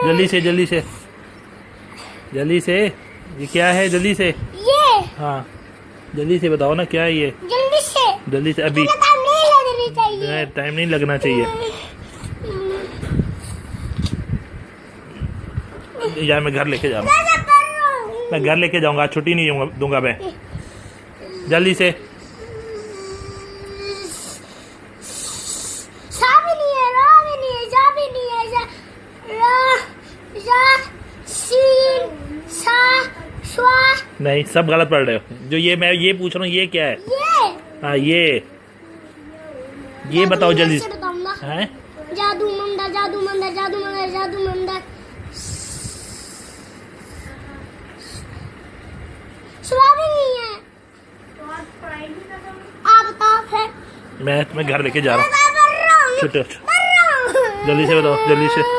जल्दी से जल्दी से। ये क्या है? जल्दी से। ये हाँ जल्दी से बताओ ना क्या है ये। जल्दी से अभी टाइम नहीं लगना चाहिए यार। मैं घर लेके जा रहा हूँ, मैं घर लेके जाऊंगा, छुट्टी नहीं दूंगा मैं। जल्दी से। नहीं सब गलत पढ़ रहे हो। जो ये मैं ये पूछ रहा हूँ ये क्या है? हाँ ये बताओ जल्दी से। हैं? जादू मंदा जादू मंदा जादू मंदा जादू मंदा। सुबह भी नहीं है। आप बताओ फिर। मैं घर लेके जा रहा हूँ। जल्दी से बताओ जल्दी से।